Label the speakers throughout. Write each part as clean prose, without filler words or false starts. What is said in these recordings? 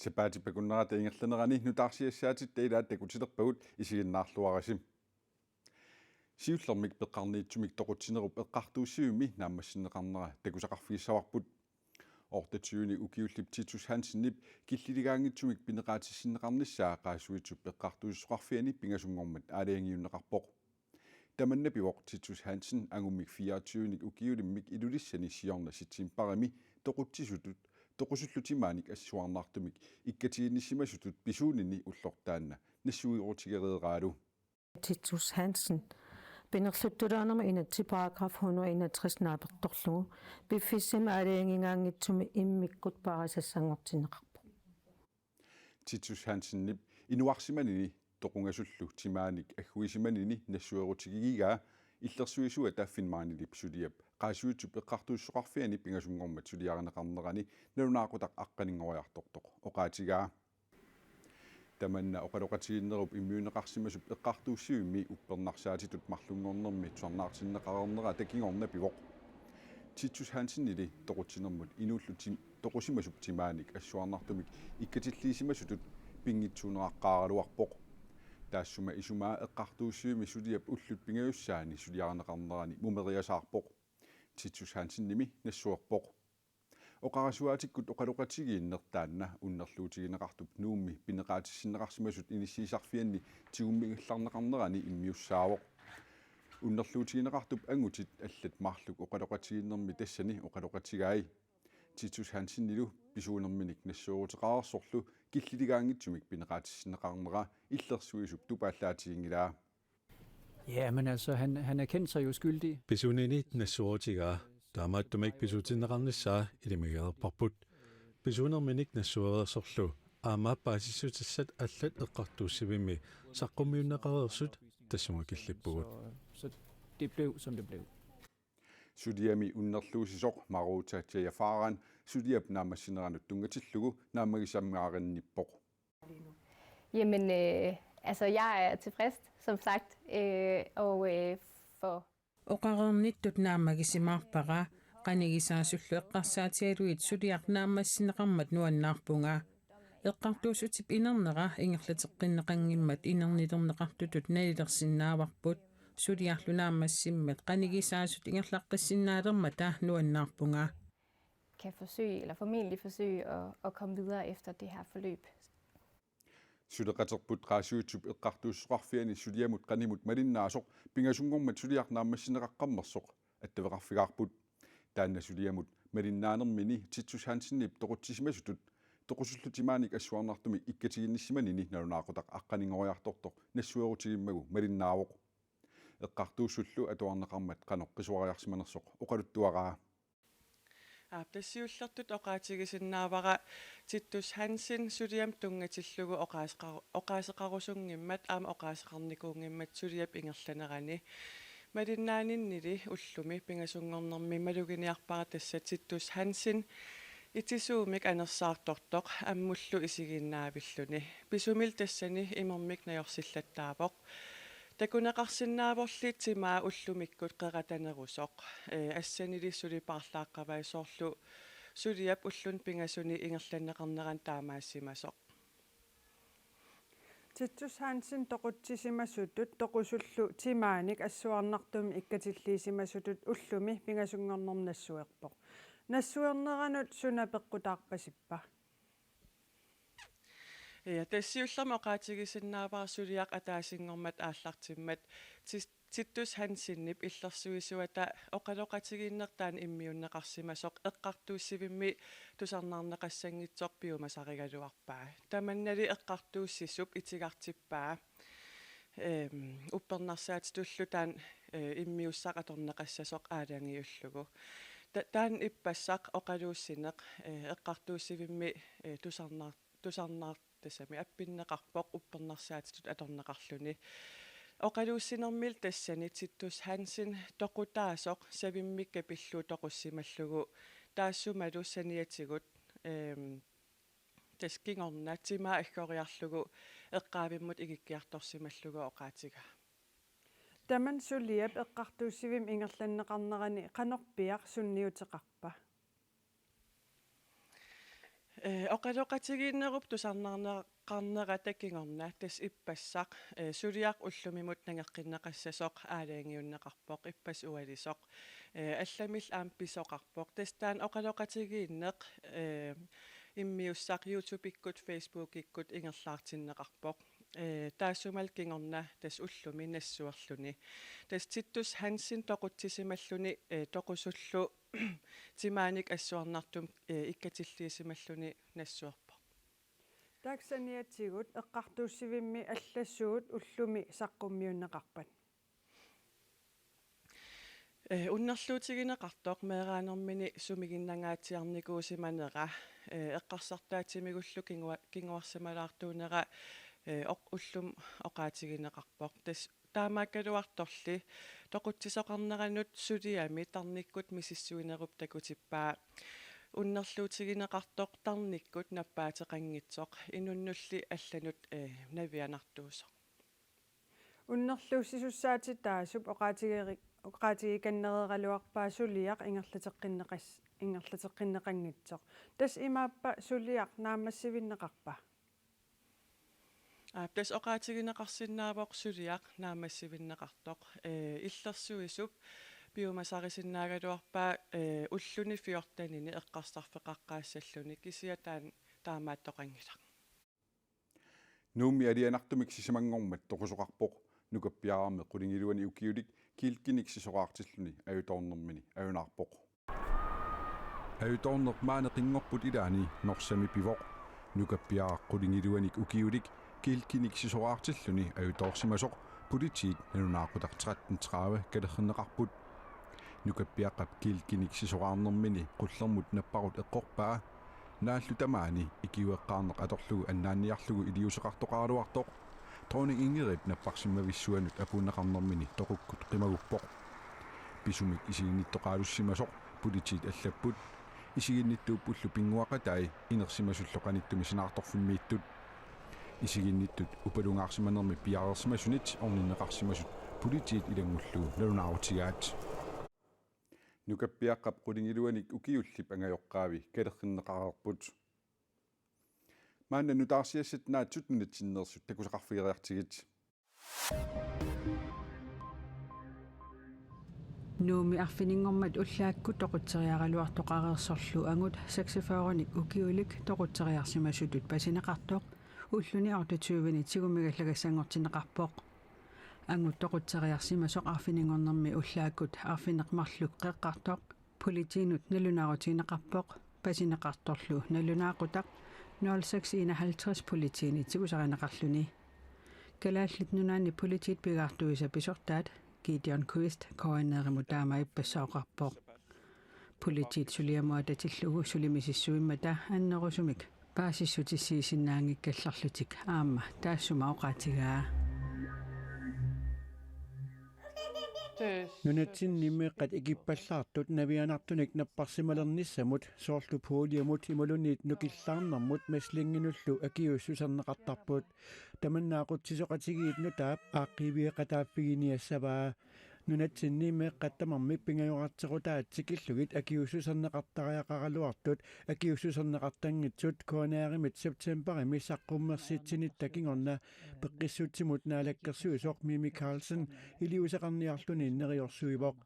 Speaker 1: Sepaati pakunnerata ingerlanerani nutaarsiassaatit tailaat takutilerpagut isiginnaarluarasim. Siullermik peqqarniitsumik toqutinerup eqqartuussiumi naammassinneqarnera takusaqarfigissavarbut ortatsyuni ukiullip Titus Hansenip killiligaangitsumik pineqaatissinneqarnissaa qaasuitsup eqqartuussoqarfiani pingasungormat aaliangiunneqarpoq tamannapivoq Titus Hansen angumik 24nik ukiulimmik ilulissani siorna sitsiimparami toqutsisutut toqusullutimanik assuarnaartumik ikkatiginnissimasutut pisuunini ullortaanna nassuiorutigereeraalu
Speaker 2: Titus Hansen Binerluttularnerma inatsi paragraf 161 naapertorlugu biffissima aliangingaangitsumi immikkut parasassanngortineqarpu
Speaker 1: Titus Hansen nip inuarsimanini toqungasullu timaanik agguisimanini nassuerutigigigaa illersuisua taaffinmaanilip suliap qaasuitsup eqqartuussoqarfiani pingasungormat suliareneqarnerani nalunaaqutaq aqqaninngoriartortoq oqaatigaa tamanna oqaloqatiginnerup immiuneqarsimasup eqqartuussiumi uppernarsaatitut marlungornermi tuarnaartinneqarernera takingorna pivoq Titus Hansen ili toqutinermut inullutim toqusimasup timaanik assuarnartumik ikkatilliisimasutut pingitsuuneqaqqaaraluarpoq taassuma isumaa eqqartuussiumi suliap ullut pingayussaani suliareneqarnerani mumeriasaarpoq Titus Hansen nimi nassuerpoq oqarasuaatikkut oqaloqatigiinnertaanna unnerluutigineqartup nuummi pineqaatissinneqarsimasut inissiisarfianni tigummigullarneqarnerani immiussaavoq unnerluutigineqartup angutit allat marluk oqaloqatiginnermi tassani oqaloqatigaai Titus Hansen nilu pisuunerminik nassuuruteqaarsorlu killiligaangitsumik pineqaatissinneqarnera illersuisup tupaallaatigiнгилаа.
Speaker 3: Ja, men altså, han erkendte sig jo skyldig.
Speaker 4: Pisunini nassuurutigaa taamaattumik pisuutineqarnissaa ilimigeerparput pisuunerminik nassuureersorlu aamaappaasissutassat allat eqqartuussivimmi saqqummiunneqareersut tassumukillippugut.
Speaker 3: Så det blev, som det blev.
Speaker 1: Sudiami unnerluusisoq maruutaatja jafaran sudiap naammassineranut tungatillugu naammagisammaarannippoq.
Speaker 5: Jamen, altså jeg er tilfreds, som sagt, og for...
Speaker 6: Oqarernittut naamagisimaarpaqa qanigisaasullu eqqarsaatialuit suliarnaammassineqarmat nuannaarpunga eqqartuusutip inerneqa ingerlateqqinneqangimmat inernilerneqartutut nalilersinnaavarput suliarlunaammassimmat qanigisaasut ingerlaqqissinnaaleerma taa nuannaarpunga
Speaker 5: kan forsøge, eller formentlig forsøge at komme videre efter det her forløb.
Speaker 1: Suleqaterput qaasuutsup eqqartuussoqarfiani suliamut qanimut malinnaasoq pingasungormat suliarnaammassineqaqqammersoq attaveqarfigaarput taanna suliamut malinnaanermini Titus Hansenip toqutsissimasutut toqusullutimaanik assuarnaartumik ikkatiginnissimanini nalunaaqutaq aqqaninngoriartortoq nassuerutigimagu malinnaavoq eqqartuussullu atuarneqarmat qanoqqisuariarsimanersoq oqaluttuaraa
Speaker 7: Тассиуллертут оqaатигисиннаавара Titus Hansen сулиам тунгаtillugu оqaасеqarusungimmat аама оqaасеqarникуунгиммат сулиап ингерланерани малиннааниннили уллуми пингасунгорнэрми малугиниарпара тасса Titus Hansen итисуумик анерсаартортоq аммуллу исигиннаавиллуни писумил тассани имермик наёрсиллаттаапоq такунеқарсиннааворлит тимаа уллумиккут қератанерусоқ ассанилиссули парлааққаваисоорлу сулиап уллун пингасуни ингерланнеқарнеран таамаассимасоқ
Speaker 8: Titus Hansen toqutsisimasutut toqusullu timaanik assuarnartumi ikkatillisimasutut ullumi pingasuнгорнернассуерпоq нассуернеранут сунаpeqqutaarpasippa
Speaker 7: Ja тассиуллерма оqaатигисиннаавара сулиақ атаасингормат ааллартиммат Titus Hansenнип иллерсуисуата оqaloqatigiinnertaan иммиуннеқарсимасоқ эққартууссивимми тусарнаарнеқассангитсоқ пиумасаригалуарпаа таманнали эққартууссисуп итигартиппаа уппернарсаат туллутаан иммиуссақ аторнеқассасоқ аалангиуллугу таан иппассақ оqaluussineq эққартууссивимми тусарнаар тассами аппиннеқарпоқ уппернарсаатитут аторнеқарлуни оqaluussinermil тассани Titus Hansen тоqutaасоқ савиммикка пиллуу тоqussimallugu таассумалу саниатигут таскингорна тимаа иггориарлугу эққаавиммут игиккиарторсималлугу оqaatiga
Speaker 8: таман сулиап эққартууссивим ингерланнеқарнерани қанорпиақ сунниутеқарпа
Speaker 7: Oqaloqatigiinnerup tusarnarneqarnera takingorna tas ippassaq suliaq ullumimut nangeqqinnaqassasoq aalaangiunneqarpoq ippas ualisoq allamil aampisoqarpoq tastaan oqaloqatigiinneq immiussaq YouTube ikkut Facebook ikkut ingerlaartinneqarpoq taassumal kingorna tas ullumi nassuarluni tas Titus Hansen toqutsisimalluni toqusullu timaanik assuarnartum ikkatilliisimalluni nassuarpa
Speaker 8: Taksaniatsigut eqqartuussivimmi аллассуут уллуми саққуммиуннеқарпат
Speaker 7: уннерлуутигинеқартоқ меерааnermini сумигиннангаатиарникуусиманера эққарсартаатимигуллу кингуарсималаартуунера уллум оqaатигинеқарпоқ тас таамааккалуарторли тоқутсисоқарнеранут сулиами тарниккут мисиссуинеруп такутиппаа уннерлуутигинеқартоқ тарниккут наппаатеқангитсоқ инуннулли алланут навианартуусоқ
Speaker 8: уннерлууссисуссаати таасуп оqaатигиканнерералуарпаа сулиақ ингерлатеққиннеқангитсоқ тас имааппа сулиақ наамассивиннеқарпа
Speaker 7: тас оqaатигинеқарсинаавоқ сулиақ наамассивиннеқартоқ иллерсуисуп биумасарисиннаагалуарпаа уллуни фиортанини эққарсарфеқаққаассаллуни кисиатаан таамааттоқангилақ
Speaker 1: нууми алианартумик сисимангормат тоқусоқарпоқ нукаппиараарме қулингилуани укиулик килкиник сисоқаартиллуни аюторнэрмини аюнаарпоқ аюторнер маане қингорпут илаани норсами пивоқ нукаппиараа қулингилуаник укиулик килкиник сисоқаартиллуни аюторсимасоқ политик нунаарпутар 1330 калернеқарпут нукаппиаққап килкиник сисоқарнэрмини қуллермут наппарут эққорпаа нааллу тамаани икиуэққарнеқ аторлугу аннаанниарлугу илиусеқартоқаалуартоқ тоони ингерит наппарсиммависсуанут апуннеқарнэрмини тоқуккут қимагуппоқ писумик исигинниттоқалуссимасоқ политик аллаппут исигинниттууппуллу пингуақатай инерсимасуллоқаниттуми синаарторфиммииттут исигинниттут упалунгаарсиманерми пиарерсимасунит орниннеқарсимасут политик илангуллугу налунаарутигаат нукаппиаққап қулингилуаник укиуллип ангайоққаави калерриннеқарерпут маанна нутаарсиассат наатсут нунатсиннерсут такусақарфигериартигит
Speaker 9: нууми арфинингормат уллаакку тоқутсериаралуартоқареерсорлу ангут 46-ник укиулик тоқутсериарсимасутут пасинеқартоқ уллуни ортутсуувини тигумигаллагассангортинеқарпоқ ангут тоқутсериарсимасоқ арфинингорнэрми уллааккут арфинеқмарлук қеққартоқ политинут налунаарутинеқарпоқ пасинеқарторлу налунаақутақ 0651 политини тигусаринеқарлуни калааллит нунаани политит пигаартуиса писортаат Gideon Quist коанериму таамаиппассаоқарпоқ политит сулиамуататиллугу сулимисиссуиммата аннерусумик паасиссутиссиисиннаангиккалларлутик аама таассума оqaатигаа
Speaker 3: нунатсинниммеэққат икиппаллаартут навианартуник наппарсималерниссамут соорлу пуулиамут ималуниит нукиллаарнэрмут маслингинуллу акиуссусарнеқартарпут таманнаақутсисоқатигиит нутаап ааққивиеқатааффигиниассаваа нунатсинниммеэққаттамарми пингаюратсеқутаатсикиллугит акиуссусарнеқартариақаралуартут акиуссусарнеқартангитсут коанааримит септемберими саққуммерситсинитта кингорна пеққиссутсимут наалаккерсуисоқ Мими Карлсен илиусеқарниарлуни иннериорсуивоқ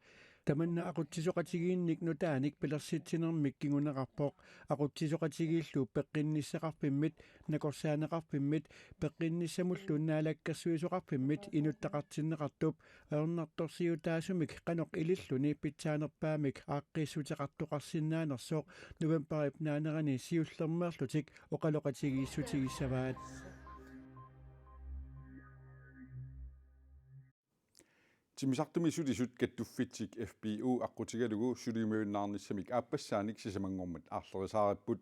Speaker 3: таманна aqutsisuqatigiinnik nutaanik pilersitsinermik kinguneqarpoq aqutsisuqatigiillu peqqinnisseqarpimmit nakorsaaneqarpimmit peqqinnissamullu naalakkersuisuqarpimmit inuttaqartinneqartup aornartorsiutaasumik qanoq ililluni pitsaanerpaamik aaqqissuteqartuqarsinnaanersoq novemberip naanerani siullermerlutik oqaloqatigiissutigisavaat
Speaker 1: тимисартуми сулисут каттуффитсик FBU аққутигалугу сулиумиуннаарнissamик ааппассааник сисамангормат аарлерисаариппут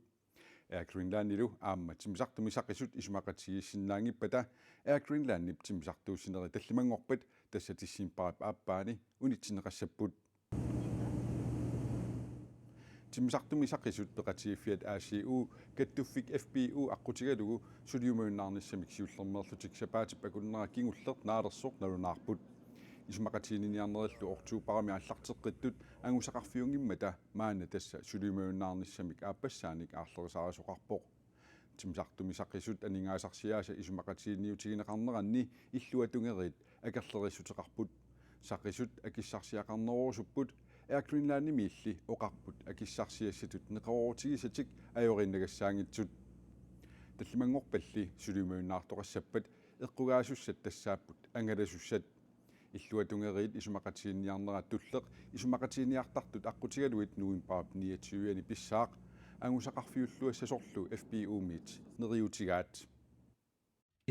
Speaker 1: Air Greenland-илу аама тимисартуми сақисут исмақатигиссиннаангиппата Air Greenland-нип тимисартуусинери таллимангорпат тассатиссимпарап ааппаани унитсинеқассаппут тимисартуми сақисут пеқатигиффиат ACU каттуффик FBU аққутигалугу сулиумиуннаарнissamик сиуллермерлутик сапаатип акуннера кингуллерт наалерсоқ налунаарпут исмақатиинниарнериллу ортуупарами аллартеққиттут ангусақарфиунгиммата маана тасса сулимаюннаарниссамик ааппассааник аарлерисаарисоқарпоқ тимсартуми саққисут анингаасарсиааса исмақатиинниутигинеқарнеранни иллуатунгерит акерлерissутеқарпут саққисут акиссарсиақарнерорусуппут Air Greenland миилли оқарпут акиссарсиассатут неқаруутигисатик ajorиннагассаангитсут таллимангорпалли сулимаюннаартоқассаппат эққугаасуссат тассааппут ангаласуссат иллуатунгерит исумақатиинниарнера туллеқ исумақатиинниартартут аққутигалуит нуимпаап 29-ани писсаақ ангусақарфиуллуассасорлу FBU мит нериутигаат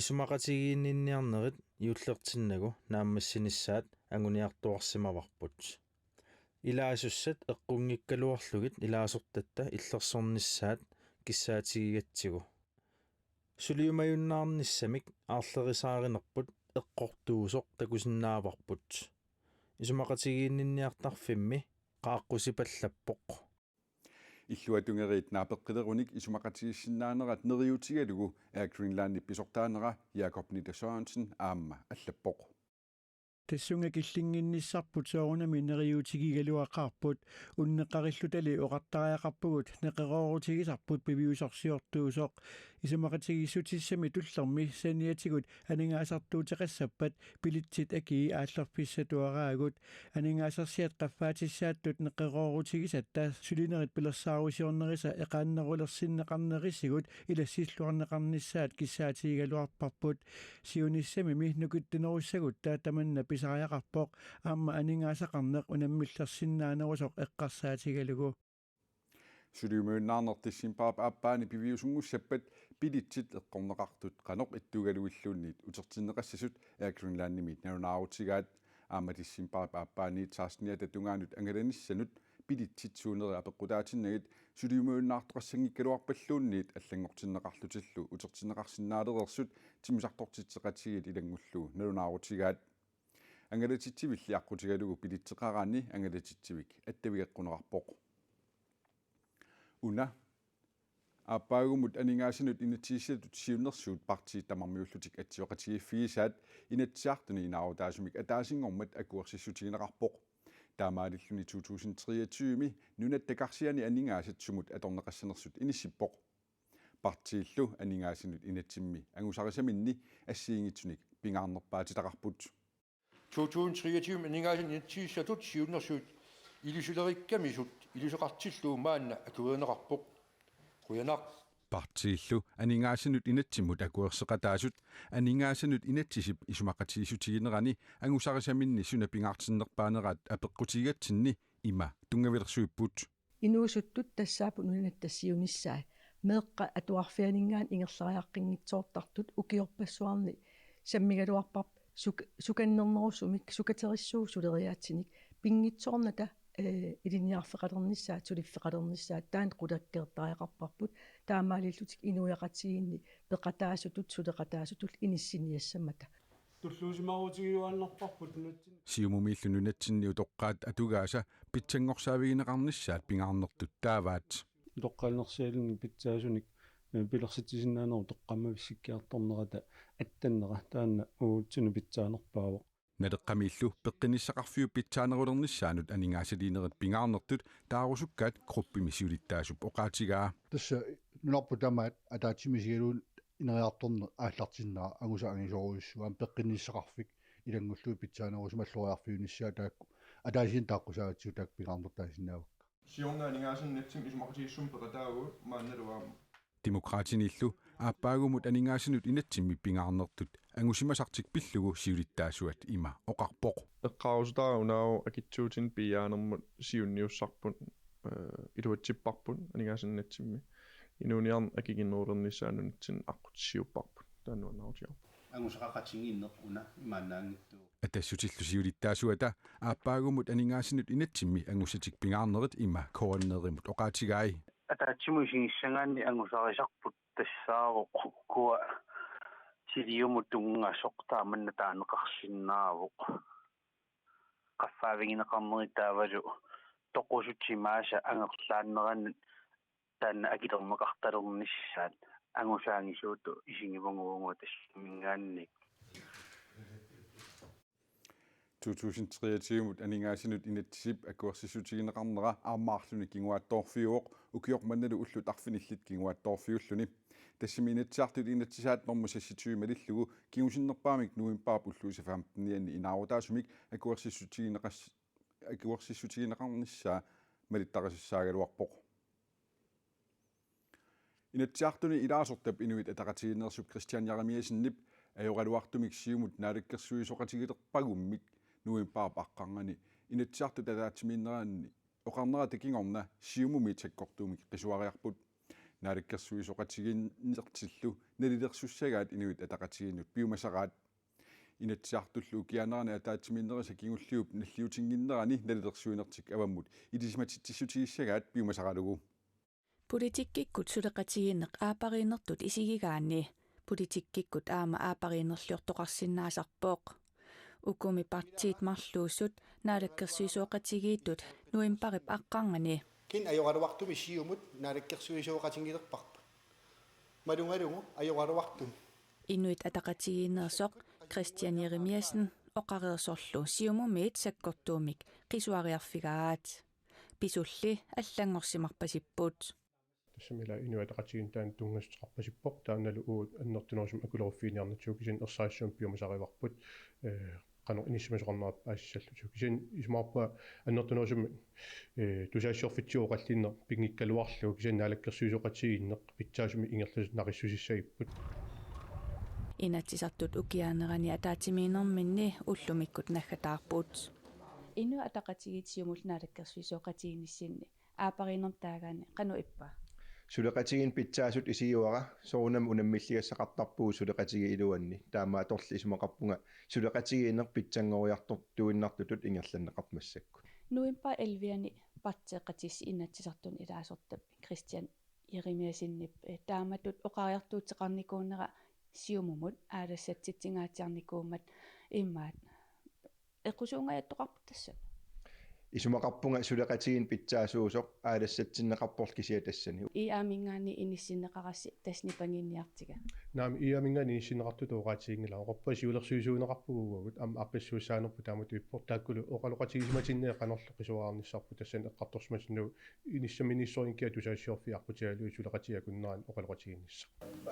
Speaker 10: исумақатигиинниарнерит юуллертиннагу нааммассинissaат ангуниартуарсимаварпут илаасуссат эққунгиккалуарлугит илаасортатта иллерсорнissaат киссаатигигатсигу сулиумаюннаарниссамик аарлерисааринерпут эққортуусоқ такусиннааварпут исумақатигиинниартарфимми qaаққусипаллаппоқ
Speaker 1: иллуатунгерит наапеққилеруник исумақатигиссиннаанерат нериутигалугу Air Greenland писортаанера Jakob Nitter Sørensen аама аллаппоқ
Speaker 11: тассунга киллингинниссарпут соорунами нериутигигалуақарпут уннеқариллутали оқартариақарпугут неқероорутигисарпут пивиусорсиортуусоқ исумақатигиссутиссами туллерми саниатигут анингаасартуутеқассаппат пилитсит акии ааллерписсатуараагут анингаасарсиат қаффаатиссааттут неқероорутигисатта сулинерит пилерсаарусиорнериса эқааннерулерсиннеқарнерисигут илассиллуарнеқарниссаат киссаатигигалуарпарпут сиуниссами нукиттинеруссагут таатаманна писариақарпоқ аама анингаасақарнеқ унаммиллерсиннаанерусоқ эққарсаатигалугу
Speaker 1: сулиумаюннаарнертиссимпаап ааппаани пивиусунгуссаппат пилитсит эққорнеқартут қаноқ иттугалуиллуунниит утертиннеқассасут Air Greenland мит нарунаарутигаат аама тиссимпаап ааппаани таарсниа татунгаанут ангаланиссанут пилитсит суунери апеққутаатиннагит сулиумаюннаартоқассангиккалуарпаллуунниит аллангортиннеқарлутиллу утертиннеқарсинаалерерсут тимусартортитсеқатигит илангуллу нарунаарутигаат ангалатитсивилли аққутигалугу пилитсеқараани ангалатитсивик аттавигеққунеқарпоқ уна аппаагумут анингаасинут инатсииссатут сиуннерсуут парти тамармиуллутик атсиоқатигиффигисаат инатсиартуни инаарутаасумик атаасингормат акуерсиссутигинеқарпоқ таамаалиллуни 2023ми нунаттакарсиани анингаасатсумут аторнеқассанерсут иниссиппоқ партииллу анингаасинут инатсимми ангусарисаминни ассиингитсуник пингаарнерпаатитақарпут
Speaker 12: 2023 анингаасин инатсииссатут сиуннерсуут илисулериккамисут илисоқартиллуу маанна акуернеқарпоқ куянақ
Speaker 1: партииллу анингаасинут инатсиммут акуерсеқатаасут анингаасинут инатсисип исумақатигисутигинерани ангусарисаминни суна пингаартиннерпаанераат апеққутигатсинни има тунгавилерсуиппут
Speaker 13: инуусуттут тассаапут нунаттассиунissaа меэққа атуарфианингаан ингерлариаққингитсоортартут укиорпассуарни саммигалуарпарп суканнернерусумик сукатериссуу сулериаатсиник пингитсоорната илиниарфеқалернissaat сулиффеқалернissaat таан қулаккертариақарпарпут таамаалиллутик инуяқатигинни пеқатаасутут сулеқатаасутул иниссиниассамата
Speaker 11: туллуусимарутигиуаннерпарпут
Speaker 1: сиумумииллу нунатсинни утоққаат атугааса питсангорсаавигинеқарниссаат пингаарнертут тааваат
Speaker 14: тоққалнерсиалунни питсаасуник пилерситисиннаанеру тоққамма виссиккиарторнерата аттаннера таанна уутсуну питсаанерпаавоқ
Speaker 1: надеққамииллу пеққиниссақарфиу питсаанерулерниссаанут анингаасалиинерит пингаарнертут таарусуккаат группими сиулиттаасуп оқаатигаа
Speaker 15: тасса нунарпу тамаат атаатсимисигалуун инериарторнер ааллартиннаа агусаангисоруйуссуам пеққиниссақарфик илангуллуу питсаанерусу маллуриарфиуниссаа таакку атаасин тааққусаатсуу таак пингаарнертаасиннаавак
Speaker 16: сиорна анингаасиннатсим исумақатигиссум пеқатаагу маанналуаама
Speaker 1: демократиниллу ааппаагумут анингаасинут инатсимми пингаарнертут ангусимасартик пиллугу сиулиттаасуат има оқарпоқ
Speaker 16: эққарусутаарунаа акитсуутин пиаанермут сиунниуссарпут илуатсиппарпут анингаасиннатсимми инуниарн акигиннерулерниссаанунитсин аққутсиуппарпут таануанаутиар
Speaker 17: ангусақақатсигииннеқ уна имаанаангитту
Speaker 1: атассутиллу сиулиттаасуата ааппаагумут анингаасинут инатсимми ангусатик пингаарнерит има коорнееримут оқаатигаи
Speaker 18: атаатсимусигиссангаанни ангусарисарпут тассаароқ куа силиумут тунгасоқ тааманна таанеқарсиннаавоқ qaffaavigineqarneri taavalu toqusutsimааса ангерлааннераннут таанна акилернеқарталернissaат ангусаангисууту исингивангуунгуа тассамингаанни
Speaker 1: 2023 анингаасинут инатсип акуерсисутигинеқарнера аамаарлуни кингуаатторфиуоқ укиорманналу уллут арфиниллит кингуаатторфиуллуни тассими инатсиартут инатсисаат нормусасситиумалиллугу киусиннерпаамик нуимпаап уллуисафаамтниани инаарутаасумик акуерсисутигинеқарниссаа малиттақасиссаагалуарпоқ инатсиартуни илаасортап инуит атақатигиннерсуп Кристиан Яремиасиннип ajorluartumik siumut naalakkersuisoqatigilerpagumik nuimpaap aqqarngani inatsiartu tataatsimiineraanni oqarnera takingorna siumumi takkortuumik qisuariarput naalakkersuisoqatiginnertillu nalilersussagaat inuit ataqatiginnut piumasaraat inatsiartullu ukianerani ataatsimiinnerisa kingulliup nalliutinginnerani nalilersuinertik avammut ilismatitissutigiссagaat piumasaralugu
Speaker 19: politikkikut suleqatiginneq aapariinertut isigigaanni politikkikut aama aapariinerliortoqarsinnaasarpooq ukumi partiit marluussut naalakkersuisoqatigiittut nuimparip aqqarngani
Speaker 20: kin ajoraluartumi siumut naalakkersuisoqatigilerparpa malungalungu ajoraluartum
Speaker 19: inuit ataqatigiinnersoq Christian Jeremiasen oqareersorlu siumumiit sakkortuumik qisuariarfigaat pisulli allangorsimarpasipput
Speaker 21: тассамила инуатақатигин таан тунгастрарпасиппоқ тааналу уут аннертунерусум акулерффиниарнатсуу кисин ерсаассуум пиумасариварпут qano inissumasaqarnerap aassаллу кисин исмаарпа аннертунерусум тусаассуорфитсиоқаллиннер пингиккалуарлу кисин наалаккерсуисоқатигиннеқ питсаасуми ингерлус нарissусиссагиппут
Speaker 19: инатсисартут укиаанерани атаатимиинерминни уллумиккут наггатаарпут ину атақатигитсиумул наалаккерсуисоқатигиниссинни аапаринертаагаани qanu иппа
Speaker 16: сулеқатигин питсаасут исиуара соорунам унаммиллигассақартарпуу сулеқатиги илуанни таамаа торли исумақарпунга сулеқатигииннер питсангориартор туиннартутут ингерланнеқармассакку
Speaker 19: нуимпа элвиани партеқатисси инатсисартун илаасортап Кристиан Еремиасиннип тааматут оқариартуутеқарникуунера сиумумут аалассатситсингаатиарникуумат иммаат эқусуунгаяттоқарпут
Speaker 16: исумақарпунга сулеқатигин питсаасуусоқ аалассатсиннеқарпор кисиа тассани
Speaker 19: иаамингаани иниссиннеқарасси тасни пангинниартига
Speaker 21: наами иаамингаани иниссиннеқарту тоораатигингила оқорпа сиулерсуисуунеқарпугугут ам аппассуусаанерпу таамату иппор тааккулу оқалоқатигисматиннеэ қанерлу қисуараарниссарпу тассан эққарторсматиннуу иниссаминиссоринкиа тусаассиорфиарпутигалуи сулеқатига куннеран оқалоқатигиннисса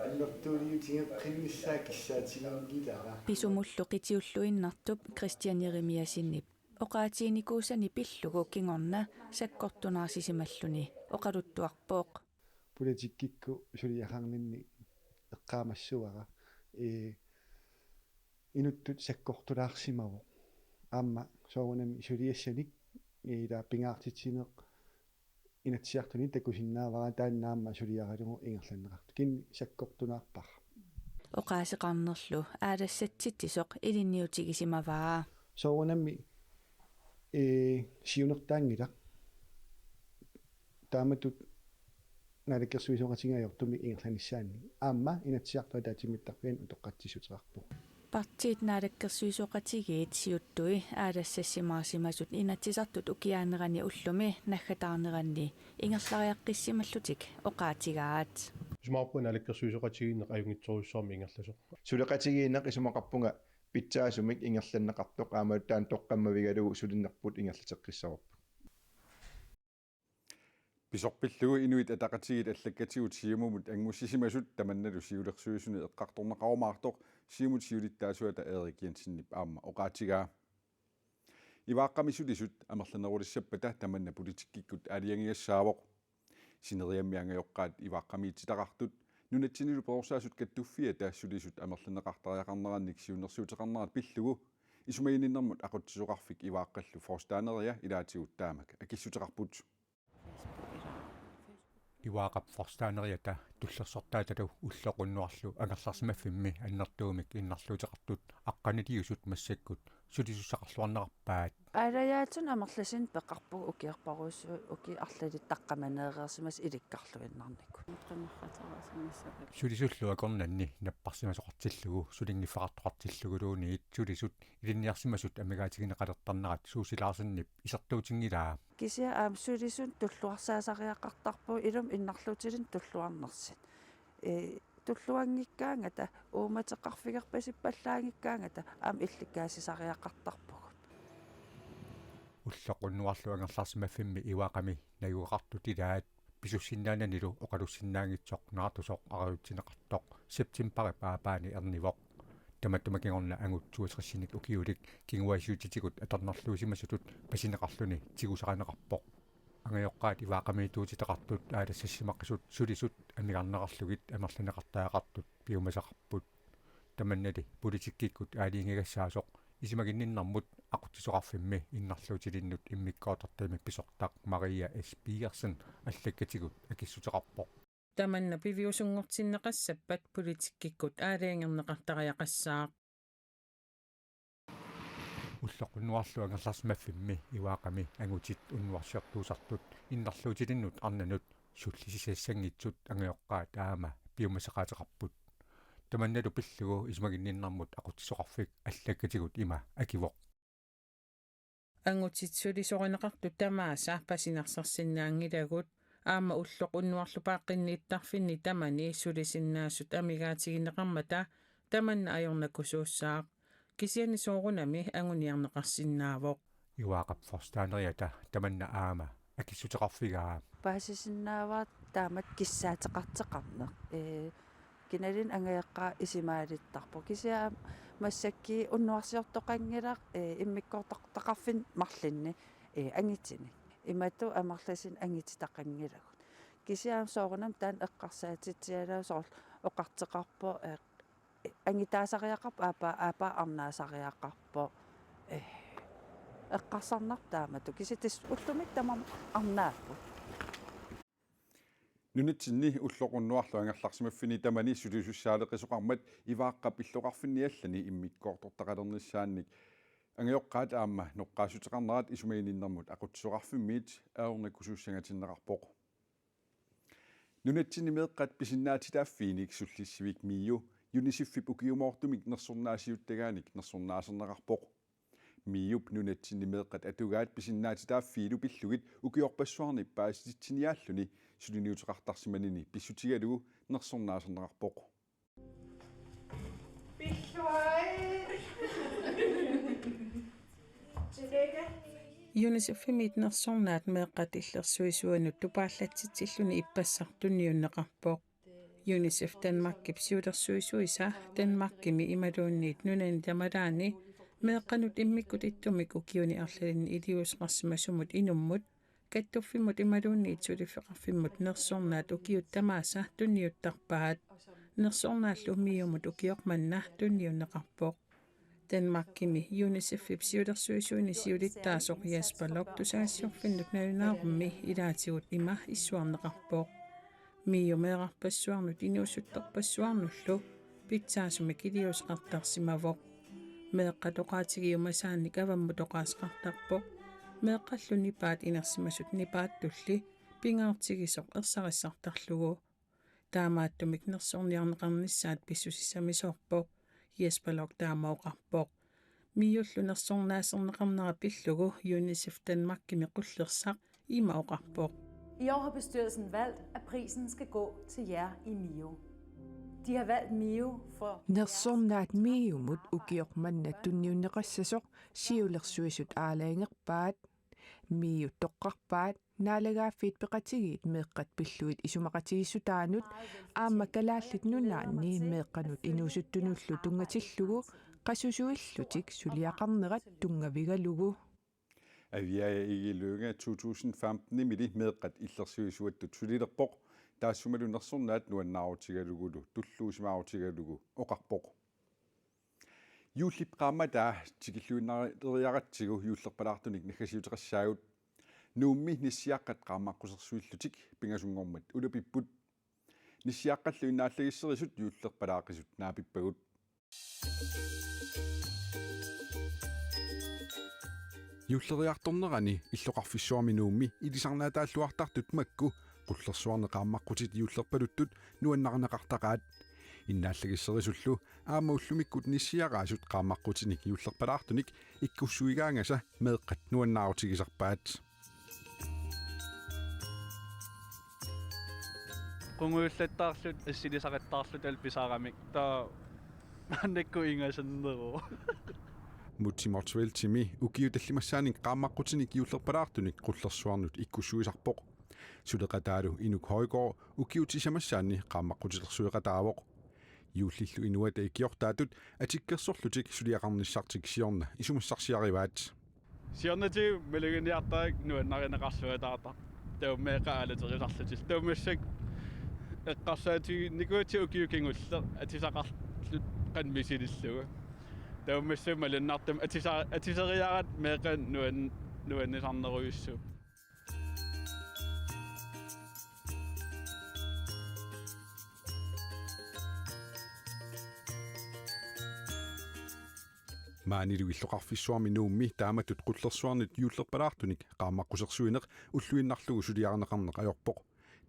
Speaker 20: аллертуулиутиге қиннссаа киссаатигингилара
Speaker 19: писумуллу қитиуллуиннартуп Кристиан Еремиасиннип оқаатигиникуусани пиллугу кингорна саккортунаарсисималлуни оқалуттуарпооқ
Speaker 20: политиккикку сулиахаарнинни эққаамассуара инуттут саккортулаарсимаву аама соорунами сулиассаник ила пингаартитсинеқ инатсиартуни такусиннаавара тааннаама сулиаралугу ингерланнеқарту кин саккортунаарпар
Speaker 19: оқаасеқарнерлу аалассатситсисоқ илинниутигисимаваа
Speaker 20: соорунами сиунертаангила тааматут налаккерсуисоқатингайортуми ингерланиссаанни аама инатсиартуа таатимиттарфиан утоққатсисутерарпу
Speaker 19: партиит налаккерсуисоқатигиит сиуттуи аалассассимаарсимасут инатсисартут укиаанерани уллуми наггатаарнеранни ингерлариаққиссималлутик оқаатигаат
Speaker 21: исмаарпу налаккерсуисоқатигиннеқ аюнгитсоруссуарми ингерласоқ
Speaker 16: сулеқатигииннеқ исумақарпунга питсаасумик ингерланнеқартоқ аамааттаан тоққаммавигалугу сулиннерпут ингерлатеққиссаварпу
Speaker 1: писорпиллугу инуит атақатигит аллаккатигут сиумумут ангуссисимасут таманналу сиулерсуисуни эққарторнеқарумаартоқ сиумут сиулиттаасуата эрикиансиннип аама оқаатигаа ивааққамисулисут амерланерулиссаппата таманна политиккиккут аалиангиассаавоқ синериаммиангайоққаат ивааққамиитситақартут нунатсинилу проорсаасут каттуффиа таассулисут амерланеқартариақарнеранник сиуннерсуутеқарнерат пиллугу исумаининнэрмут ақутсисоқарфик ивааққаллу форстаанерия илаатигут таамак акиссутеқарпут
Speaker 22: иваақап форстаанериата туллерсортааталу уллоқуннуарлу агерларсимаффимми аннертуумик иннарлуутеқартут аққанилиусут массаккут сулисуссақарлуарнеқарпаат
Speaker 23: аалаяатун амерласин пеқарпугу укиерпаруусу уки арлалит таққаманеерерсимас иликкарлуиннарникку
Speaker 22: сулисуллу акорнанни наппарсимасоқартиллугу сулингиффақартоқартиллугулууниит сулисут илинниарсимасут амигаатигинеқалертарнерат суусилаарсиннип исертуутингилаа
Speaker 23: кися аам сулисун туллуарсаасариақартарпу илум иннарлуутилин туллуарнерсит туллуангиккаангата ууматеқарфигерпасиппаллаангиккаангата аам илликкаасисариақартарпугут
Speaker 22: уллоқуннуарлуангерларсимаффимми иваақами нагуақартут илаат писуссиннаананилу оқалуссиннаангитсоқ наатусоқ ариутсинеқартоқ септимбари паапаани ернивоқ таматтумакингорна ангутсуасериссиник укиулик кингуасиутитигут аторнарлуусимасутут пасинеқарлуни тигусақанеқарпоқ ангайоққаат иваақамиитуутитеқартут аалассассимаққисут сулисут амигарнеқарлугит амерланеқартаақартут пиумасақарпут таманнали политиккиккут аалиингигассаасоқ исимагинниннармут ақутсисоқарфимми иннарлуутилиннут иммиккоотартаими писортақ Мария С. Пиерсен аллаккатигут акиссутеқарпоқ
Speaker 2: таманна пивиусунгортиннеқассаппат политиккиккут аалиангернеқартариақассаақ
Speaker 22: уллоқуннуарлуангерларсимаффимми иваақами ангутит уннуарсиартуусартут иннарлуутилиннут арнанут суллисисаассангитсут ангайоққаат аама пиумасеқаатеқарпут таманналу пиллугу исмагинниннармут ақутсисоқарфик аллаккатигут има акивоқ
Speaker 2: ангутитсулисоринеқарту тамааса пасинарсарсиннаангилагут аама уллоқ уннуарлупааққиннииттарфинни тамани сулисиннаасут амигаатигинеқармата таманна ajornakkusuussaaq кисиани соорунами ангуниарнеқарсиннаавоқ
Speaker 22: иваақап форстаанериата таманна аама акиссутеқарфигаа
Speaker 23: паасисиннааваат таамат киссаатеқартеқарнеқ киналин ангаяққаа исимаалиттарпо кисиа массакки уннуарсиортоқангилақ иммиккоортартақарфин марлинни ангитсини имату амарласин ангититақангилагут кисиаам соорунам таан эққарсаатитсиалаа соор оқартеқарпо ангитаасариақарп аапа арнаасариақарпо эққарсарнартаамату киситис уллумик тамам арнааппу
Speaker 1: нунитсинни уллоқуннуарлуангерларсимаффини тамани сулисуссаалеқисоқармат ивааққап иллоқарфинниаллани иммиккоортортақалернissaanник ангиоққаат аама ноққаасутеқарнерат исумагининнэрмут ақутсоқарфиммиит аернаккусууссангатиннеқарпоқ нунатсинни меэққат писиннаатитааффииник суллиссивик миу юнисиффип укиумоортумик нерсорнаасиуттагааник нерсорнаасернеқарпоқ миуп нунатсинни меэққат атугаат писиннаатитааффиилу пиллугит укиорпассуарни пааситсиниааллуни сулиниутеқартарсиманини писсутигалугу нерсорнаасернеқарпоқ
Speaker 2: юнисеффимит нерсорнаат меэққат иллерсуисуанут тупааллатситсиллуни иппассартунниуннеқарпоқ юнисеф Данмаркип сиулерсуисуиса Данмаркими ималуунниит нунани тамалаани меэққанут иммиккут иттумик укиуни арлалинни илиусеқарсимасумут инуммут каттуффиммут ималуунниит сулиффеқарфиммут нерсорнаат укиут тамааса тунниуттарпаат нерсорнааллу миумут укиоқманна тунниуннеқарпоқ Данмаркими юнисеффип сиулерсуисуини сиулиттаасоқ яспалок тусаассиорфиннут налунаарумми илаатигут има иссуарнеқарпоқ миумеэрарпассуарнут инуусутторпассуарнуллу питсаасуми килиусеқартарсимавоқ меэққатоқаатигиумасаанник авамму тоқаасеқартарпоқ меэққаллуни паат инерсимасут нипааттулли пингаартигисоқ ерсариссартарлугу таамааттумик нерсорниарнеқарниссаат писсусиссамисоорпоқ яспалок таамаоқарпоқ миуллу нерсорнаасернеқарнера пиллугу юнисеф Данмаркими қуллерсақ имаоқарпоқ
Speaker 4: I år har bestyrelsen valgt, at prisen skal gå til jer i MIO. De har valgt MIO for...
Speaker 6: Nерсорнаат миумут укиорманна тунниуннеқассасоқ сиулерсуисут аалаангерпаат миу тоққарпаат наалагааффиит пеқатигиит меэққат пиллуит исумақатигиссутаанут аама калааллит нунаанни меэққанут инуусуттунуллу тунгатиллугу қасусуиллутик сулиақарнерат тунгавигалугу
Speaker 1: авиаа игилуунга 2015 мили меэққат иллерсуисуаттут сулилерпоқ таассумалу нерсорнаат нуаннаарутигалугулу туллуусимаарутигалугу оқарпоқ юуллипқааматаа тикиллуиннариаратсигу юуллерпалаартуник нахасиутеқассаагут нуумми ниссиаққат qaammaqqusерсуиллутик пингасунгормат улупиппут ниссиаққаллу иннааллагиссерисут юуллерпалаақисут наапиппагут юуллериарторнерани иллоқарфиссуарми нуумми илисарнаатааллуартартут макку qullersuarne qaammaqqutит юуллерпалуттут нуаннарнеқартақаат иннааллагиссерисуллу аамауллумиккут ниссиараасут qaammaqqutinik юуллерпалаартуник иккуссуигаангаса меэққат нуаннаарутигисарпаат
Speaker 24: qunguullattaarlut assilisaqittaarlut alpisaaramik taa маннакку ингасаннеру
Speaker 1: Mutsimortueltimi ukiutallimassaanin qaammaqqutinik iullerpalaartunik qullersuarnut ikkussuisarpoq suleqataalu inuk Højgaard ukiutisamassaanni qaammaqqutilersuiqataavoq iullillu inuata ikiortaatut atikkersorlutik suliaqarnissartik siorna isumassarsiarivaat
Speaker 14: Siornatiu meluginiartaak nuannarineqarsuataarta taummeeqaalaterilarlutil taummassak eqqarsaati nikuuti ukiukingulle atisaqarlut qanmisilillugu taummassam malannartam atiseriarat meeqan nuannisarneruyussu
Speaker 1: maaniluilloqarfissuarmi nuummi taamatut qullersuarnut iullerpalaartunik qaammaqqusерsuineq ulluinnarlugu suliaarneqarneq ajorpoq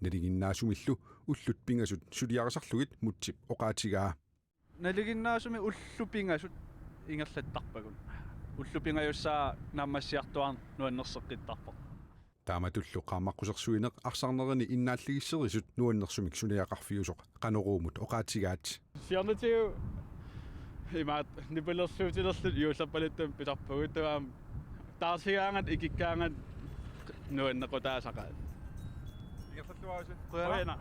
Speaker 1: naliginnaasumillu ullut pingasut suliarisarlugit mutsip oqaatigaa
Speaker 14: naliginnaasumi ullupingasut ingerlattarpagun ullupingajussaa naammassiartuarn nuannerseqqittarpoq
Speaker 1: taamatullu qaammaqqusерsuineq arsarnerani innaalligisserisut nuannersumik suliaqarfiusoq qanoruumut oqaatigaat
Speaker 14: siornatiu imaat nipelersuutilerlut iullerpalittam pisarpaguttuaam taarsigaangat ikikkaangat nuannequtaasaqaat
Speaker 1: ingerlalluaasi
Speaker 14: qoyana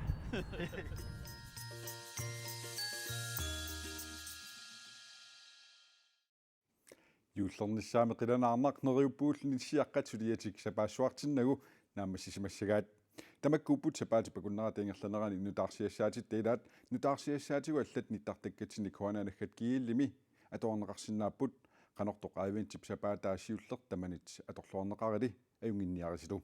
Speaker 1: юуллернissaами qilanaarnaq neriuppuullunissiaqqat suliatik sapaassuartinnagu naammassisimassagaat tamakkuupput sapaatippakunnerata ingerlanerani nutaarsiassaatit teilaat nutaarsiassaatigu allat nittartakkatsinik huanaanaggat kiillimi atorneqarsinnaapput qanortoq aivintip sapaataasiuller tamanit atorluorneqarili ajunginniarisilu